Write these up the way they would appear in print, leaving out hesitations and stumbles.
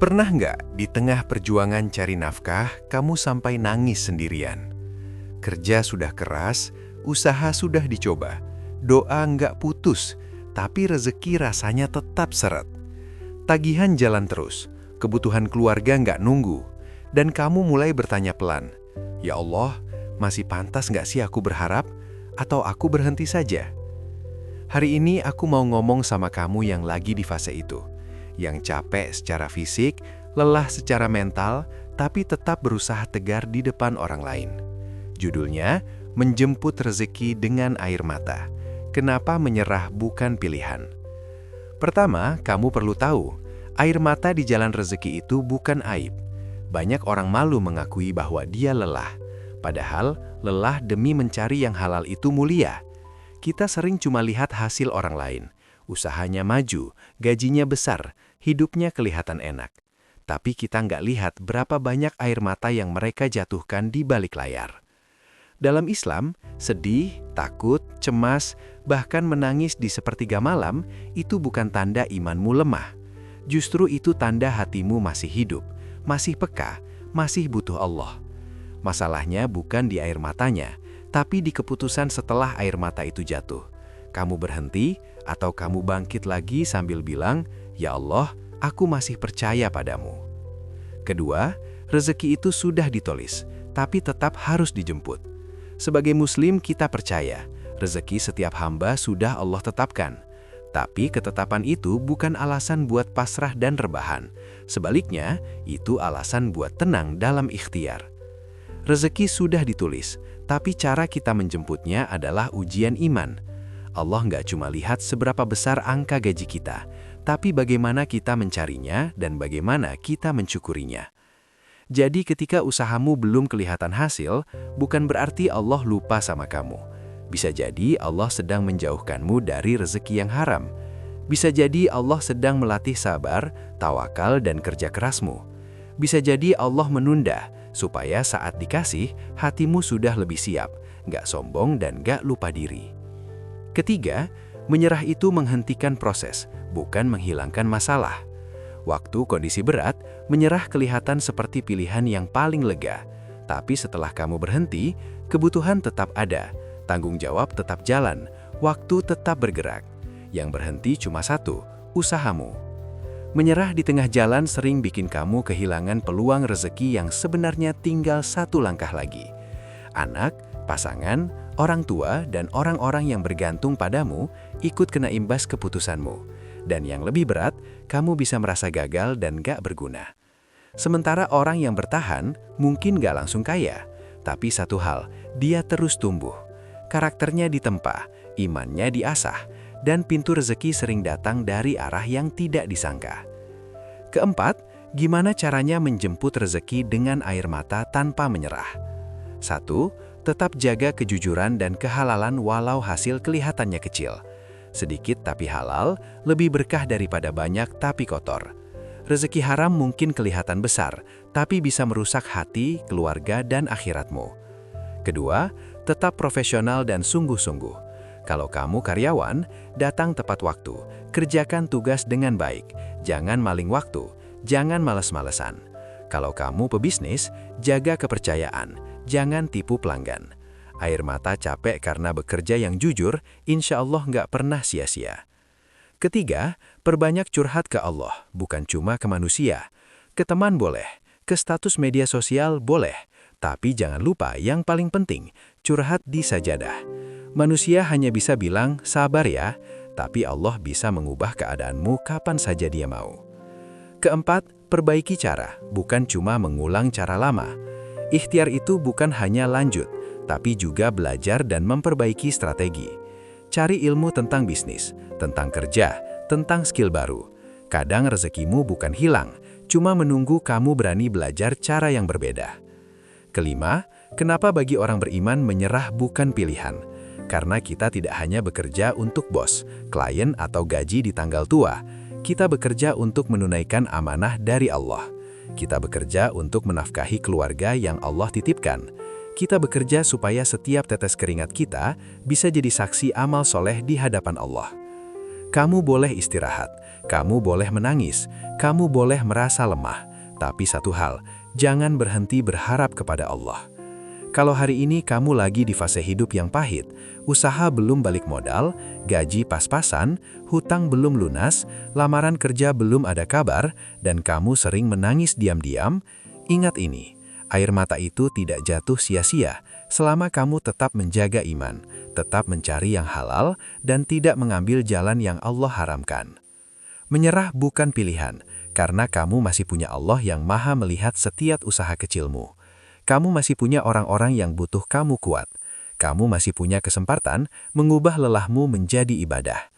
Pernah nggak di tengah perjuangan cari nafkah, kamu sampai nangis sendirian? Kerja sudah keras, usaha sudah dicoba, doa nggak putus, tapi rezeki rasanya tetap seret. Tagihan jalan terus, kebutuhan keluarga nggak nunggu, dan kamu mulai bertanya pelan, "Ya Allah, masih pantas nggak sih aku berharap? Atau aku berhenti saja?" Hari ini aku mau ngomong sama kamu yang lagi di fase itu, yang capek secara fisik, lelah secara mental, tapi tetap berusaha tegar di depan orang lain. Judulnya, Menjemput Rezeki dengan Air Mata. Kenapa menyerah bukan pilihan? Pertama, kamu perlu tahu, air mata di jalan rezeki itu bukan aib. Banyak orang malu mengakui bahwa dia lelah. Padahal, lelah demi mencari yang halal itu mulia. Kita sering cuma lihat hasil orang lain. Usahanya maju, gajinya besar, hidupnya kelihatan enak. Tapi kita nggak lihat berapa banyak air mata yang mereka jatuhkan di balik layar. Dalam Islam, sedih, takut, cemas, bahkan menangis di sepertiga malam, itu bukan tanda imanmu lemah. Justru itu tanda hatimu masih hidup, masih peka, masih butuh Allah. Masalahnya bukan di air matanya, tapi di keputusan setelah air mata itu jatuh. Kamu berhenti, atau kamu bangkit lagi sambil bilang, "Ya Allah, aku masih percaya padamu." Kedua, rezeki itu sudah ditulis, tapi tetap harus dijemput. Sebagai Muslim, kita percaya, rezeki setiap hamba sudah Allah tetapkan. Tapi ketetapan itu bukan alasan buat pasrah dan rebahan. Sebaliknya, itu alasan buat tenang dalam ikhtiar. Rezeki sudah ditulis, tapi cara kita menjemputnya adalah ujian iman. Allah nggak cuma lihat seberapa besar angka gaji kita, tapi bagaimana kita mencarinya dan bagaimana kita mensyukurinya. Jadi ketika usahamu belum kelihatan hasil, bukan berarti Allah lupa sama kamu. Bisa jadi Allah sedang menjauhkanmu dari rezeki yang haram. Bisa jadi Allah sedang melatih sabar, tawakal, dan kerja kerasmu. Bisa jadi Allah menunda, supaya saat dikasih, hatimu sudah lebih siap, nggak sombong dan nggak lupa diri. Ketiga, menyerah itu menghentikan proses, bukan menghilangkan masalah. Waktu kondisi berat, menyerah kelihatan seperti pilihan yang paling lega. Tapi setelah kamu berhenti, kebutuhan tetap ada, tanggung jawab tetap jalan, waktu tetap bergerak. Yang berhenti cuma satu, usahamu. Menyerah di tengah jalan sering bikin kamu kehilangan peluang rezeki yang sebenarnya tinggal satu langkah lagi. Anak, pasangan, orang tua, dan orang-orang yang bergantung padamu ikut kena imbas keputusanmu. Dan yang lebih berat, kamu bisa merasa gagal dan gak berguna. Sementara orang yang bertahan mungkin gak langsung kaya, tapi satu hal, dia terus tumbuh. Karakternya ditempa, imannya diasah, dan pintu rezeki sering datang dari arah yang tidak disangka. Keempat, gimana caranya menjemput rezeki dengan air mata tanpa menyerah? 1. Tetap jaga kejujuran dan kehalalan walau hasil kelihatannya kecil. Sedikit tapi halal, lebih berkah daripada banyak tapi kotor. Rezeki haram mungkin kelihatan besar, tapi bisa merusak hati, keluarga, dan akhiratmu. Kedua, tetap profesional dan sungguh-sungguh. Kalau kamu karyawan, datang tepat waktu, kerjakan tugas dengan baik, jangan maling waktu, jangan malas-malesan. Kalau kamu pebisnis, jaga kepercayaan, jangan tipu pelanggan. Air mata capek karena bekerja yang jujur, insya Allah nggak pernah sia-sia. Ketiga, perbanyak curhat ke Allah, bukan cuma ke manusia. Ke teman boleh, ke status media sosial boleh, tapi jangan lupa yang paling penting, curhat di sajadah. Manusia hanya bisa bilang, sabar ya, tapi Allah bisa mengubah keadaanmu kapan saja Dia mau. Keempat, perbaiki cara, bukan cuma mengulang cara lama. Ikhtiar itu bukan hanya lanjut, tapi juga belajar dan memperbaiki strategi. Cari ilmu tentang bisnis, tentang kerja, tentang skill baru. Kadang rezekimu bukan hilang, cuma menunggu kamu berani belajar cara yang berbeda. Kelima, kenapa bagi orang beriman menyerah bukan pilihan? Karena kita tidak hanya bekerja untuk bos, klien, atau gaji di tanggal tua. Kita bekerja untuk menunaikan amanah dari Allah. Kita bekerja untuk menafkahi keluarga yang Allah titipkan. Kita bekerja supaya setiap tetes keringat kita bisa jadi saksi amal soleh di hadapan Allah. Kamu boleh istirahat, Kamu boleh menangis, kamu boleh merasa lemah, tapi satu hal, jangan berhenti berharap kepada Allah. Kalau hari ini kamu lagi di fase hidup yang pahit, usaha belum balik modal, gaji pas-pasan, hutang belum lunas, lamaran kerja belum ada kabar, dan kamu sering menangis diam-diam, ingat ini, air mata itu tidak jatuh sia-sia selama kamu tetap menjaga iman, tetap mencari yang halal, dan tidak mengambil jalan yang Allah haramkan. Menyerah bukan pilihan, karena kamu masih punya Allah yang maha melihat setiap usaha kecilmu. Kamu masih punya orang-orang yang butuh kamu kuat. Kamu masih punya kesempatan mengubah lelahmu menjadi ibadah.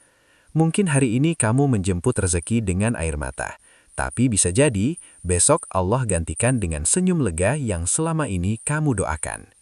Mungkin hari ini kamu menjemput rezeki dengan air mata. Tapi bisa jadi, besok Allah gantikan dengan senyum lega yang selama ini kamu doakan.